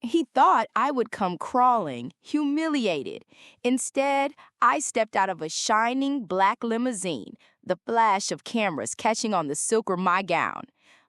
He thought I would come crawling, humiliated. Instead, I stepped out of a shining black limousine, the flash of cameras catching on the silk of my gown.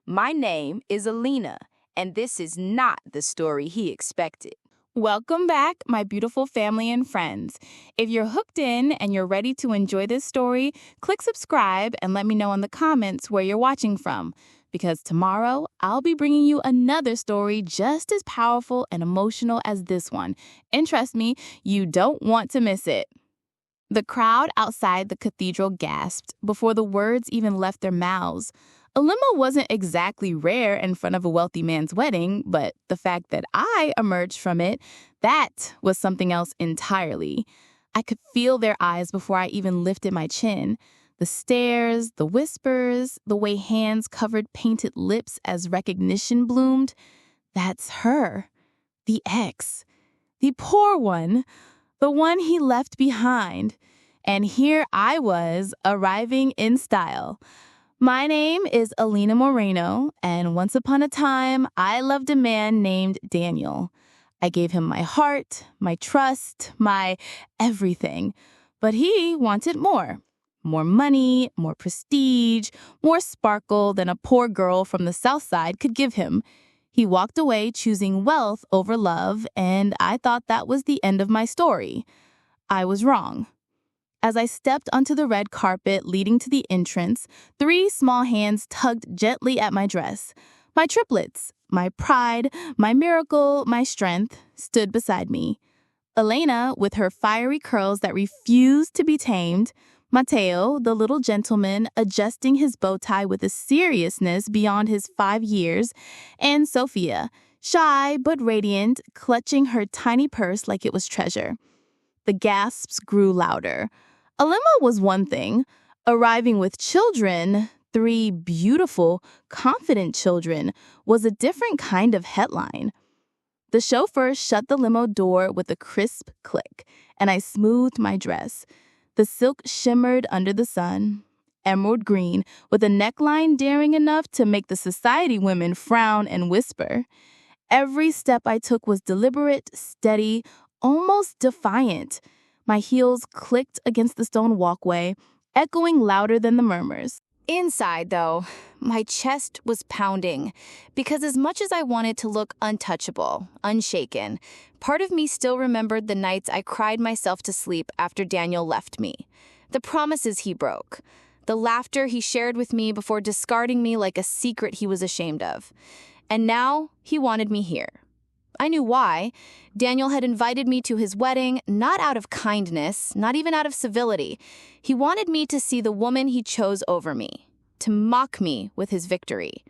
My name is Alina, and this is not the story he expected. Welcome back, my beautiful family and friends. If you're hooked in and you're ready to enjoy this story, click subscribe and let me know in the comments where you're watching from. Because tomorrow, I'll be bringing you another story just as powerful and emotional as this one. And trust me, you don't want to miss it. The crowd outside the cathedral gasped before the words even left their mouths. A limo wasn't exactly rare in front of a wealthy man's wedding, but the fact that I emerged from it, that was something else entirely. I could feel their eyes before I even lifted my chin. The stares, the whispers, the way hands covered painted lips as recognition bloomed. That's her. The ex. The poor one. The one he left behind. And here I was, arriving in style. My name is Alina Moreno, and once upon a time, I loved a man named Daniel. I gave him my heart, my trust, my everything. But he wanted more. More money, more prestige, more sparkle than a poor girl from the South Side could give him. He walked away choosing wealth over love, and I thought that was the end of my story. I was wrong. As I stepped onto the red carpet leading to the entrance, 3 small hands tugged gently at my dress. My triplets, my pride, my miracle, my strength, stood beside me. Elena, with her fiery curls that refused to be tamed, Mateo, the little gentleman, adjusting his bow tie with a seriousness beyond his 5 years, and Sophia, shy but radiant, clutching her tiny purse like it was treasure. The gasps grew louder. A limo was one thing. Arriving with children, 3 beautiful, confident children, was a different kind of headline. The chauffeur shut the limo door with a crisp click, and I smoothed my dress. The silk shimmered under the sun, emerald green, with a neckline daring enough to make the society women frown and whisper. Every step I took was deliberate, steady, almost defiant. My heels clicked against the stone walkway, echoing louder than the murmurs. Inside, though, my chest was pounding, because as much as I wanted to look untouchable, unshaken, part of me still remembered the nights I cried myself to sleep after Daniel left me, the promises he broke, the laughter he shared with me before discarding me like a secret he was ashamed of. And now he wanted me here. I knew why. Daniel had invited me to his wedding, not out of kindness, not even out of civility. He wanted me to see the woman he chose over me, to mock me with his victory.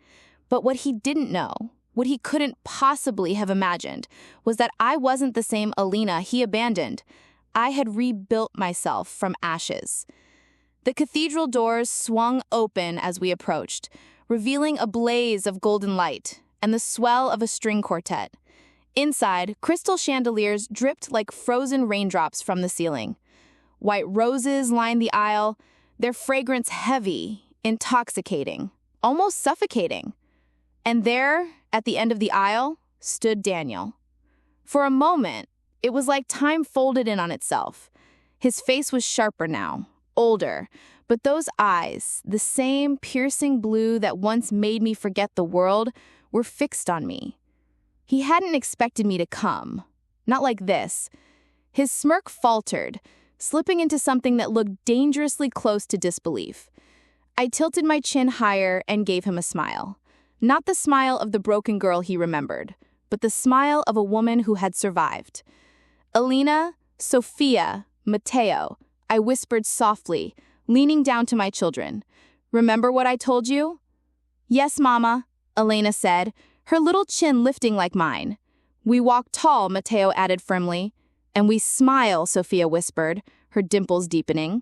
But what he didn't know, what he couldn't possibly have imagined, was that I wasn't the same Alina he abandoned. I had rebuilt myself from ashes. The cathedral doors swung open as we approached, revealing a blaze of golden light and the swell of a string quartet. Inside, crystal chandeliers dripped like frozen raindrops from the ceiling. White roses lined the aisle, their fragrance heavy, intoxicating, almost suffocating. And there, at the end of the aisle, stood Daniel. For a moment, it was like time folded in on itself. His face was sharper now, older, but those eyes, the same piercing blue that once made me forget the world, were fixed on me. He hadn't expected me to come. Not like this. His smirk faltered, slipping into something that looked dangerously close to disbelief. I tilted my chin higher and gave him a smile. Not the smile of the broken girl he remembered, but the smile of a woman who had survived. Alina, Sophia, Mateo, I whispered softly, leaning down to my children. Remember what I told you? Yes, Mama, Elena said, her little chin lifting like mine. We walk tall, Mateo added firmly. And we smile, Sophia whispered, her dimples deepening.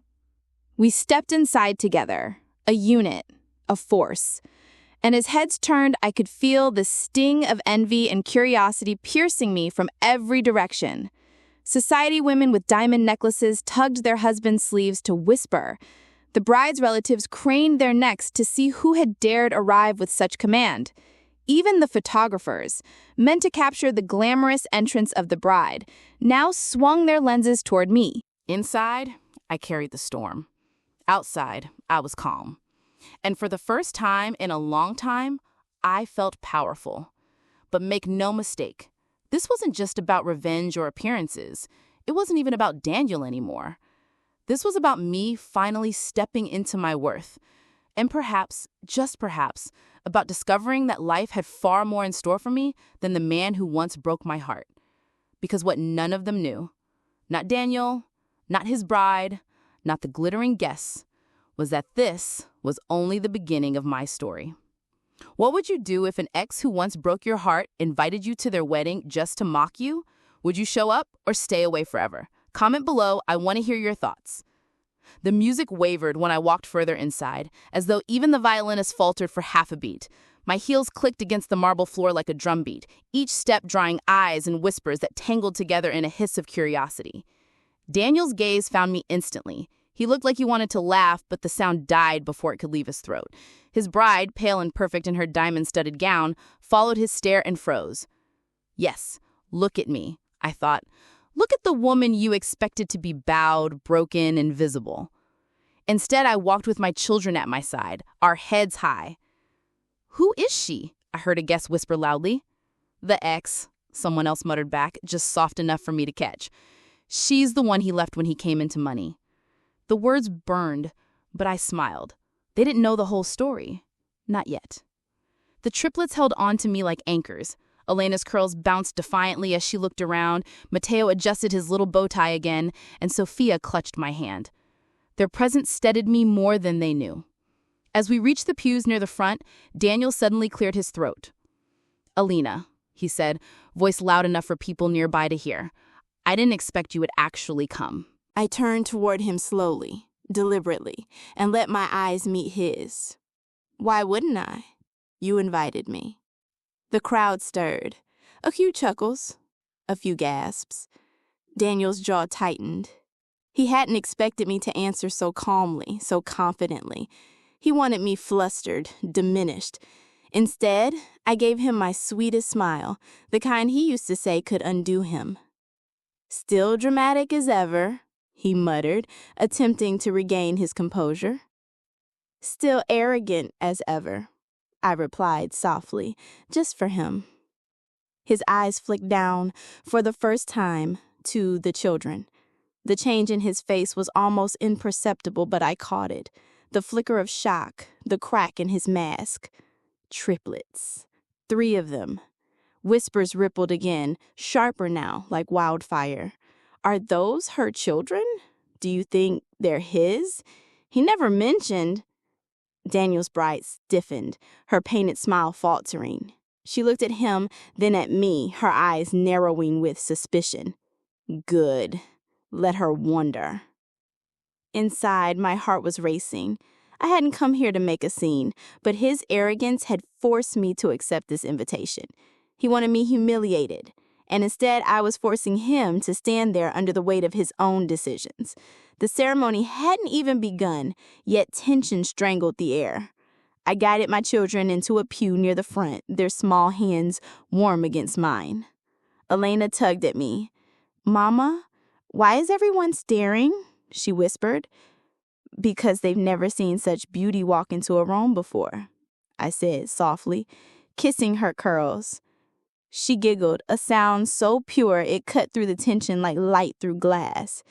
We stepped inside together, a unit, a force. And as heads turned, I could feel the sting of envy and curiosity piercing me from every direction. Society women with diamond necklaces tugged their husbands' sleeves to whisper. The bride's relatives craned their necks to see who had dared arrive with such command. Even the photographers, meant to capture the glamorous entrance of the bride, now swung their lenses toward me. Inside, I carried the storm. Outside, I was calm. And for the first time in a long time, I felt powerful. But make no mistake, this wasn't just about revenge or appearances. It wasn't even about Daniel anymore. This was about me finally stepping into my worth. And perhaps, just perhaps, about discovering that life had far more in store for me than the man who once broke my heart. Because what none of them knew, not Daniel, not his bride, not the glittering guests, was that this was only the beginning of my story. What would you do if an ex who once broke your heart invited you to their wedding just to mock you? Would you show up or stay away forever? Comment below, I want to hear your thoughts. The music wavered when I walked further inside, as though even the violinist faltered for half a beat. My heels clicked against the marble floor like a drumbeat, each step drawing eyes and whispers that tangled together in a hiss of curiosity. Daniel's gaze found me instantly. He looked like he wanted to laugh, but the sound died before it could leave his throat. His bride, pale and perfect in her diamond-studded gown, followed his stare and froze. Yes, look at me, I thought. Look at the woman you expected to be bowed, broken, invisible. Instead, I walked with my children at my side, our heads high. Who is she? I heard a guest whisper loudly. The ex, someone else muttered back, just soft enough for me to catch. She's the one he left when he came into money. The words burned, but I smiled. They didn't know the whole story. Not yet. The triplets held on to me like anchors. Elena's curls bounced defiantly as she looked around. Mateo adjusted his little bow tie again, and Sophia clutched my hand. Their presence steadied me more than they knew. As we reached the pews near the front, Daniel suddenly cleared his throat. Elena, he said, voice loud enough for people nearby to hear. I didn't expect you would actually come. I turned toward him slowly, deliberately, and let my eyes meet his. Why wouldn't I? You invited me. The crowd stirred. A few chuckles, a few gasps. Daniel's jaw tightened. He hadn't expected me to answer so calmly, so confidently. He wanted me flustered, diminished. Instead, I gave him my sweetest smile, the kind he used to say could undo him. Still dramatic as ever, he muttered, attempting to regain his composure. Still arrogant as ever, I replied softly, just for him. His eyes flicked down, for the first time, to the children. The change in his face was almost imperceptible, but I caught it. The flicker of shock, the crack in his mask. Triplets. 3 of them. Whispers rippled again, sharper now, like wildfire. Are those her children? Do you think they're his? He never mentioned. Daniel's bride stiffened, her painted smile faltering. She looked at him, then at me, her eyes narrowing with suspicion. Good. Let her wonder. Inside, my heart was racing. I hadn't come here to make a scene, but his arrogance had forced me to accept this invitation. He wanted me humiliated, and instead I was forcing him to stand there under the weight of his own decisions. The ceremony hadn't even begun, yet tension strangled the air. I guided my children into a pew near the front, their small hands warm against mine. Elena tugged at me. Mama, why is everyone staring? She whispered. Because they've never seen such beauty walk into a room before, I said softly, kissing her curls. She giggled, a sound so pure it cut through the tension like light through glass.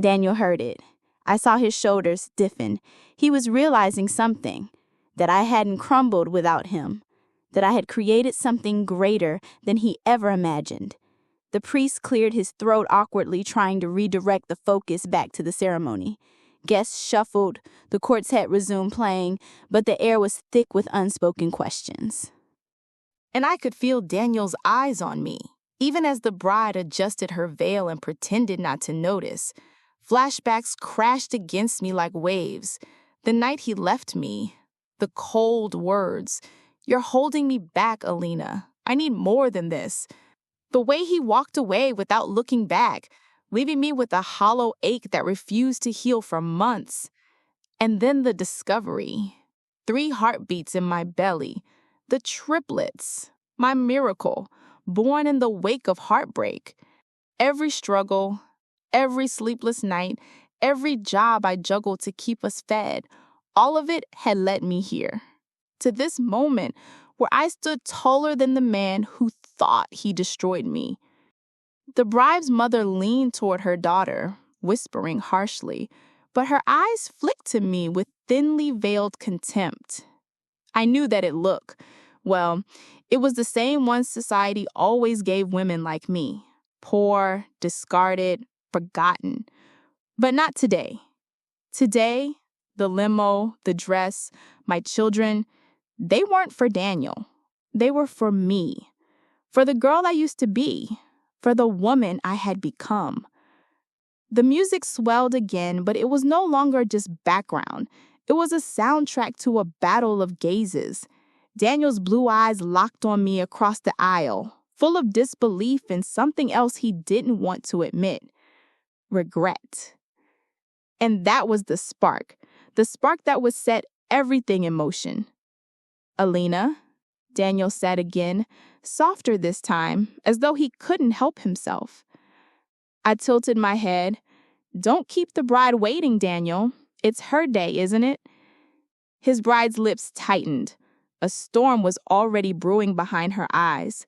Daniel heard it. I saw his shoulders stiffen. He was realizing something, that I hadn't crumbled without him, that I had created something greater than he ever imagined. The priest cleared his throat awkwardly, trying to redirect the focus back to the ceremony. Guests shuffled, the quartet resumed playing, but the air was thick with unspoken questions. And I could feel Daniel's eyes on me, even as the bride adjusted her veil and pretended not to notice. Flashbacks crashed against me like waves. The night he left me, the cold words, "You're holding me back, Elena. I need more than this." The way he walked away without looking back, leaving me with a hollow ache that refused to heal for months. And then the discovery. 3 heartbeats in my belly. The triplets, my miracle, born in the wake of heartbreak. Every struggle, every sleepless night, every job I juggled to keep us fed, all of it had led me here, to this moment where I stood taller than the man who thought he destroyed me. The bride's mother leaned toward her daughter, whispering harshly, but her eyes flicked to me with thinly veiled contempt. I knew that look, well, it was the same one society always gave women like me. Poor, discarded, forgotten. But not today. Today, the limo, the dress, my children, they weren't for Daniel. They were for me. For the girl I used to be. For the woman I had become. The music swelled again, but it was no longer just background. It was a soundtrack to a battle of gazes. Daniel's blue eyes locked on me across the aisle, full of disbelief and something else he didn't want to admit. Regret. And that was the spark that would set everything in motion. Alina, Daniel said again, softer this time, as though he couldn't help himself. I tilted my head. Don't keep the bride waiting, Daniel. It's her day, isn't it? His bride's lips tightened. A storm was already brewing behind her eyes.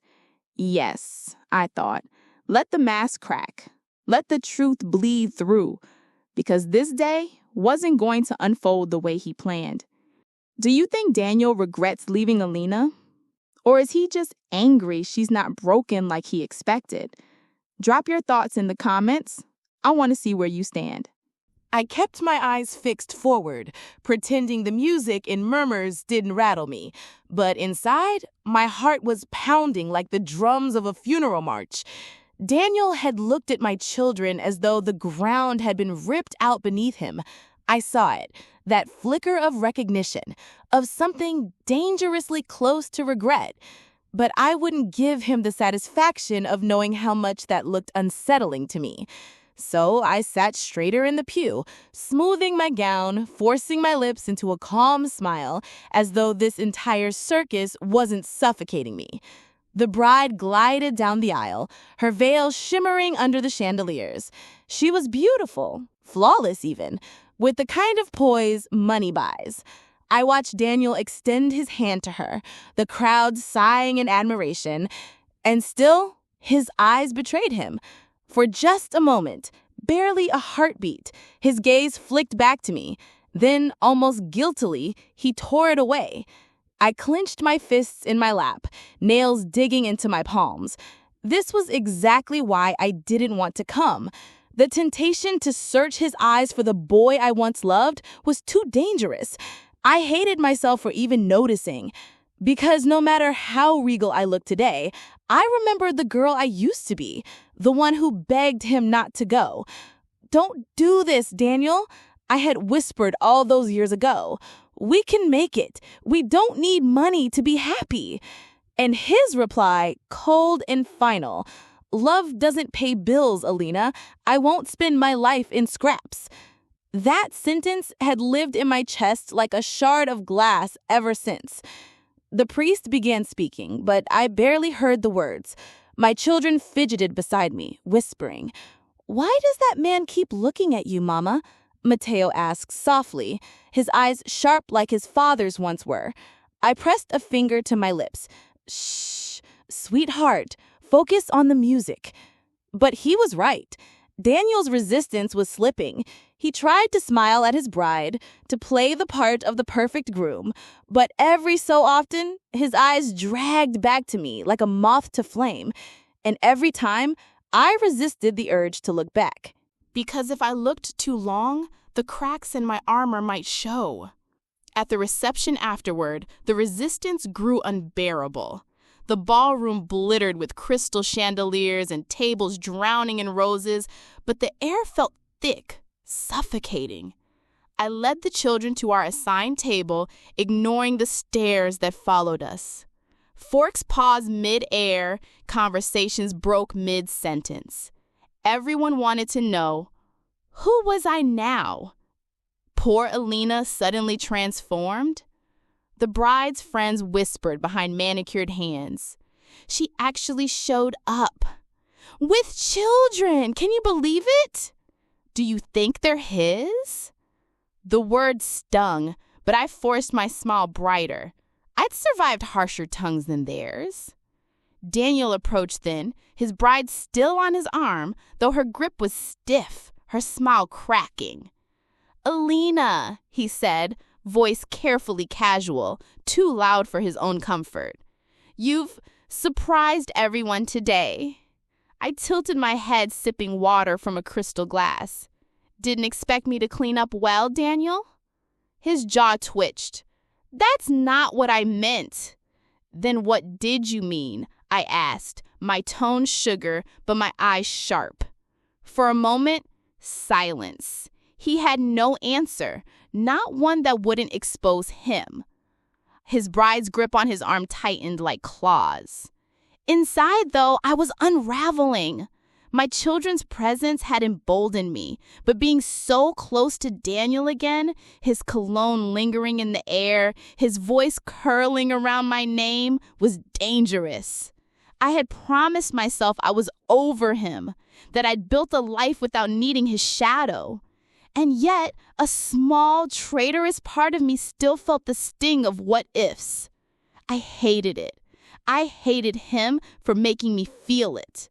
Yes, I thought. Let the mask crack. Let the truth bleed through. Because this day wasn't going to unfold the way he planned. Do you think Daniel regrets leaving Alina? Or is he just angry she's not broken like he expected? Drop your thoughts in the comments. I want to see where you stand. I kept my eyes fixed forward, pretending the music in murmurs didn't rattle me. But inside, my heart was pounding like the drums of a funeral march. Daniel had looked at my children as though the ground had been ripped out beneath him. I saw it, that flicker of recognition, of something dangerously close to regret. But I wouldn't give him the satisfaction of knowing how much that looked unsettling to me. So I sat straighter in the pew, smoothing my gown, forcing my lips into a calm smile, as though this entire circus wasn't suffocating me. The bride glided down the aisle, her veil shimmering under the chandeliers. She was beautiful, flawless even, with the kind of poise money buys. I watched Daniel extend his hand to her, the crowd sighing in admiration, and still his eyes betrayed him. For just a moment, barely a heartbeat, his gaze flicked back to me. Then, almost guiltily, he tore it away. I clenched my fists in my lap, nails digging into my palms. This was exactly why I didn't want to come. The temptation to search his eyes for the boy I once loved was too dangerous. I hated myself for even noticing. Because no matter how regal I look today, I remembered the girl I used to be, the one who begged him not to go. "Don't do this, Daniel," I had whispered all those years ago. "We can make it. We don't need money to be happy." And his reply, cold and final, "Love doesn't pay bills, Alina. I won't spend my life in scraps." That sentence had lived in my chest like a shard of glass ever since. The priest began speaking, but I barely heard the words. My children fidgeted beside me, whispering. "Why does that man keep looking at you, Mama?" Mateo asked softly, his eyes sharp like his father's once were. I pressed a finger to my lips. "Shh, sweetheart, focus on the music." But he was right. Daniel's resistance was slipping. He tried to smile at his bride, to play the part of the perfect groom, but every so often, his eyes dragged back to me like a moth to flame, and every time, I resisted the urge to look back. Because if I looked too long, the cracks in my armor might show. At the reception afterward, the resistance grew unbearable. The ballroom glittered with crystal chandeliers and tables drowning in roses, but the air felt thick, suffocating. I led the children to our assigned table, ignoring the stares that followed us. Forks paused mid-air, conversations broke mid-sentence. Everyone wanted to know, who was I now? Poor Alina suddenly transformed? The bride's friends whispered behind manicured hands. She actually showed up. With children! Can you believe it? Do you think they're his? The word stung, but I forced my smile brighter. I'd survived harsher tongues than theirs. Daniel approached then, his bride still on his arm, though her grip was stiff, her smile cracking. "Alina," he said, voice carefully casual, too loud for his own comfort. "You've surprised everyone today." I tilted my head, sipping water from a crystal glass. "Didn't expect me to clean up well, Daniel?" His jaw twitched. "That's not what I meant." "Then what did you mean?" I asked, my tone sugar, but my eyes sharp. For a moment, silence. He had no answer, not one that wouldn't expose him. His bride's grip on his arm tightened like claws. Inside, though, I was unraveling. My children's presence had emboldened me, but being so close to Daniel again, his cologne lingering in the air, his voice curling around my name, was dangerous. I had promised myself I was over him, that I'd built a life without needing his shadow. And yet, a small, traitorous part of me still felt the sting of what-ifs. I hated it. I hated him for making me feel it.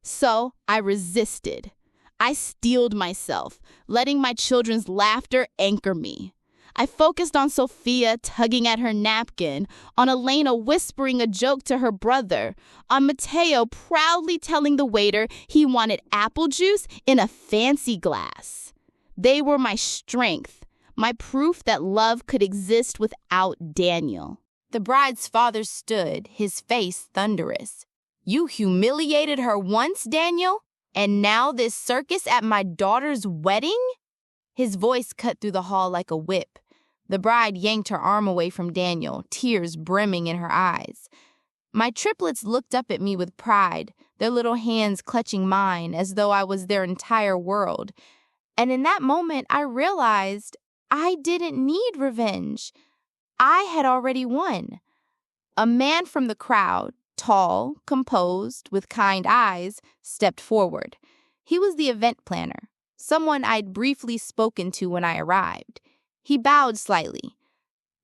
So I resisted. I steeled myself, letting my children's laughter anchor me. I focused on Sophia tugging at her napkin, on Elena whispering a joke to her brother, on Mateo proudly telling the waiter he wanted apple juice in a fancy glass. They were my strength, my proof that love could exist without Daniel. The bride's father stood, his face thunderous. "You humiliated her once, Daniel? And now this circus at my daughter's wedding?" His voice cut through the hall like a whip. The bride yanked her arm away from Daniel, tears brimming in her eyes. My triplets looked up at me with pride, their little hands clutching mine as though I was their entire world. And in that moment, I realized I didn't need revenge. I had already won. A man from the crowd, tall, composed, with kind eyes, stepped forward. He was the event planner, someone I'd briefly spoken to when I arrived. He bowed slightly.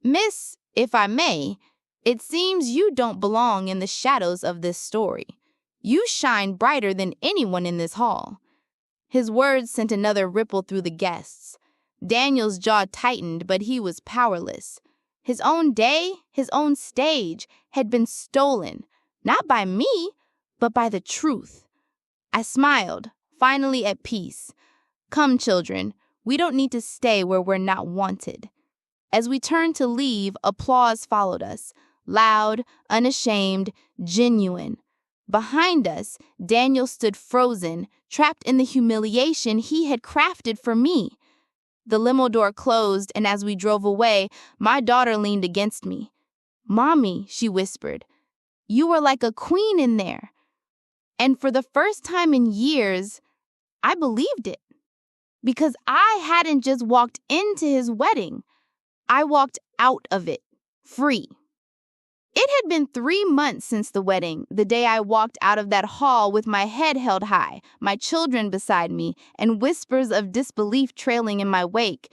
"Miss, if I may, it seems you don't belong in the shadows of this story. You shine brighter than anyone in this hall." His words sent another ripple through the guests. Daniel's jaw tightened, but he was powerless. His own day, his own stage, had been stolen, not by me, but by the truth. I smiled, finally at peace. "Come, children, we don't need to stay where we're not wanted." As we turned to leave, applause followed us, loud, unashamed, genuine. Behind us, Daniel stood frozen, trapped in the humiliation he had crafted for me. The limo door closed, and as we drove away, my daughter leaned against me. "Mommy," she whispered, "you were like a queen in there." And for the first time in years, I believed it. Because I hadn't just walked into his wedding. I walked out of it, free. It had been 3 months since the wedding, the day I walked out of that hall with my head held high, my children beside me, and whispers of disbelief trailing in my wake.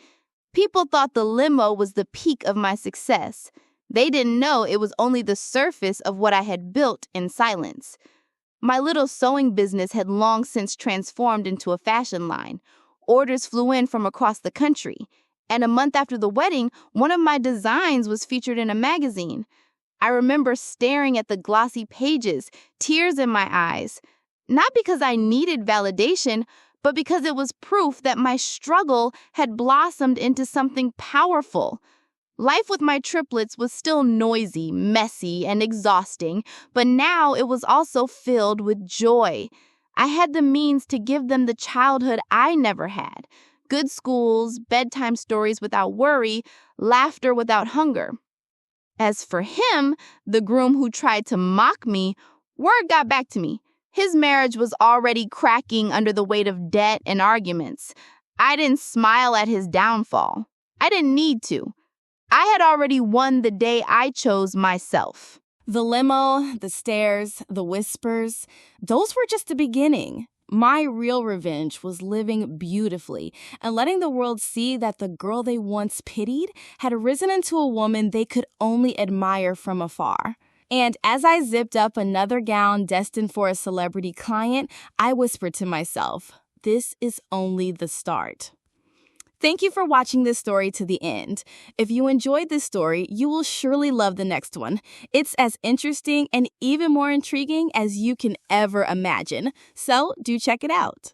People thought the limo was the peak of my success. They didn't know it was only the surface of what I had built in silence. My little sewing business had long since transformed into a fashion line. Orders flew in from across the country. And a month after the wedding, one of my designs was featured in a magazine. I remember staring at the glossy pages, tears in my eyes. Not because I needed validation, but because it was proof that my struggle had blossomed into something powerful. Life with my triplets was still noisy, messy, and exhausting, but now it was also filled with joy. I had the means to give them the childhood I never had. Good schools, bedtime stories without worry, laughter without hunger. As for him, the groom who tried to mock me, word got back to me. His marriage was already cracking under the weight of debt and arguments. I didn't smile at his downfall. I didn't need to. I had already won the day I chose myself. The limo, the stares, the whispers, those were just the beginning. My real revenge was living beautifully and letting the world see that the girl they once pitied had risen into a woman they could only admire from afar. And as I zipped up another gown destined for a celebrity client, I whispered to myself, this is only the start. Thank you for watching this story to the end. If you enjoyed this story, you will surely love the next one. It's as interesting and even more intriguing as you can ever imagine. So do check it out.